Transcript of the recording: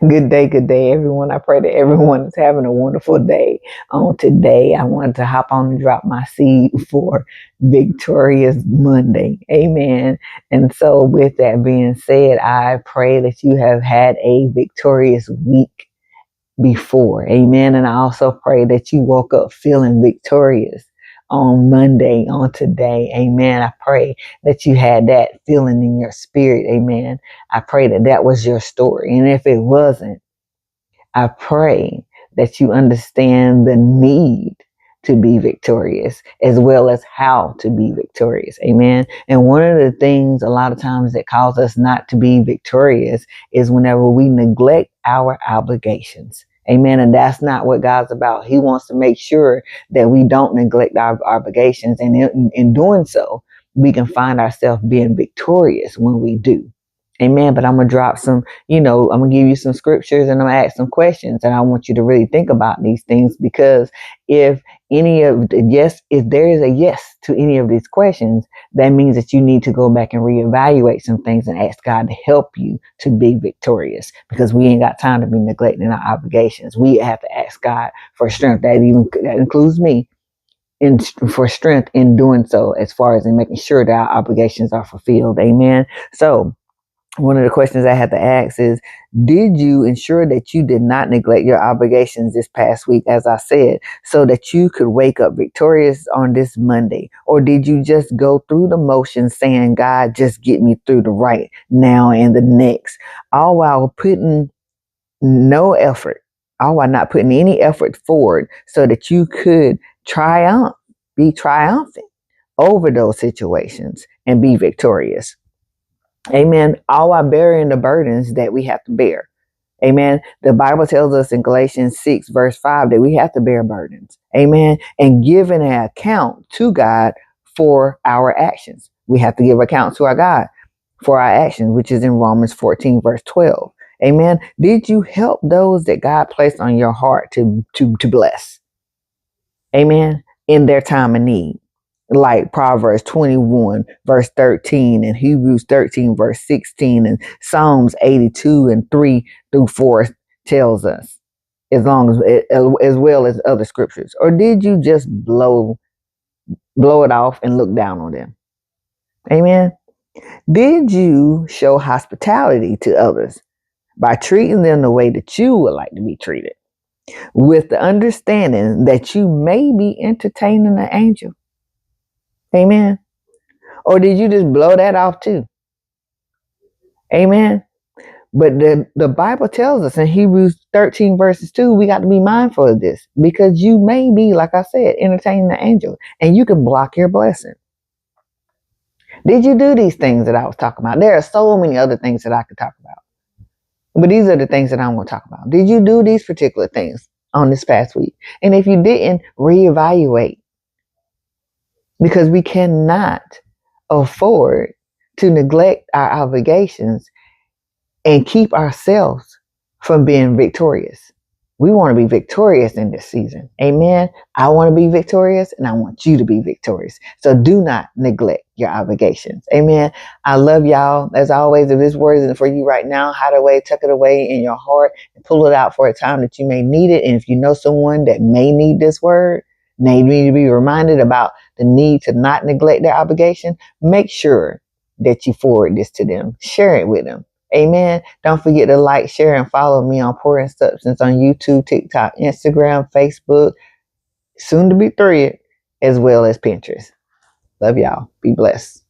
Good day, everyone. I pray that everyone is having a wonderful day. On today, I wanted to hop on and drop my seed for Victorious Monday. Amen. And so, with that being said, I pray that you have had a victorious week before. Amen. And I also pray that you woke up feeling victorious on Monday, on today. Amen. I pray that you had that feeling in your spirit. Amen. I pray that that was your story. And if it wasn't, I pray that you understand the need to be victorious as well as how to be victorious. Amen. And one of the things a lot of times that cause us not to be victorious is whenever we neglect our obligations. Amen. And that's not what God's about. He wants to make sure that we don't neglect our obligations. And in doing so, we can find ourselves being victorious when we do. Amen. But I'm going to drop some, I'm going to give you some scriptures and I'm going to ask some questions. And I want you to really think about these things, because if if there is a yes to any of these questions, that means that you need to go back and reevaluate some things and ask God to help you to be victorious, because we ain't got time to be neglecting our obligations. We have to ask God for strength. That includes me. For strength in doing so, as far as in making sure that our obligations are fulfilled. Amen. So, one of the questions I had to ask is, did you ensure that you did not neglect your obligations this past week, as I said, so that you could wake up victorious on this Monday? Or did you just go through the motions saying, God, just get me through the right now and the next, all while putting no effort, all while not putting any effort forward so that you could be triumphant over those situations and be victorious? Amen. All while bearing the burdens that we have to bear. Amen. The Bible tells us in Galatians 6 verse 5 that we have to bear burdens. Amen. And give an account to God for our actions. We have to give account to our God for our actions, which is in Romans 14 verse 12. Amen. Did you help those that God placed on your heart to bless? Amen. In their time of need, like Proverbs 21 verse 13 and Hebrews 13 verse 16 and Psalms 82 and 3 through 4 tells us, as well as other scriptures? Or did you just blow it off and look down on them? Amen. Did you show hospitality to others by treating them the way that you would like to be treated, with the understanding that you may be entertaining an angel? Amen. Or did you just blow that off too? Amen. But the Bible tells us in Hebrews 13 verses 2, we got to be mindful of this, because you may be, like I said, entertaining the angel, and you can block your blessing. Did you do these things that I was talking about? There are so many other things that I could talk about, but these are the things that I'm going to talk about. Did you do these particular things on this past week? And if you didn't, reevaluate, because we cannot afford to neglect our obligations and keep ourselves from being victorious. We want to be victorious in this season. Amen. I want to be victorious, and I want you to be victorious. So do not neglect your obligations. Amen. I love y'all. As always, if this word isn't for you right now, hide away, tuck it away in your heart, and pull it out for a time that you may need it. And if you know someone that may need this word, may need to be reminded about the need to not neglect their obligation, make sure that you forward this to them. Share it with them. Amen. Don't forget to like, share, and follow me on Pouring Substance on YouTube, TikTok, Instagram, Facebook, soon to be Thread, as well as Pinterest. Love y'all. Be blessed.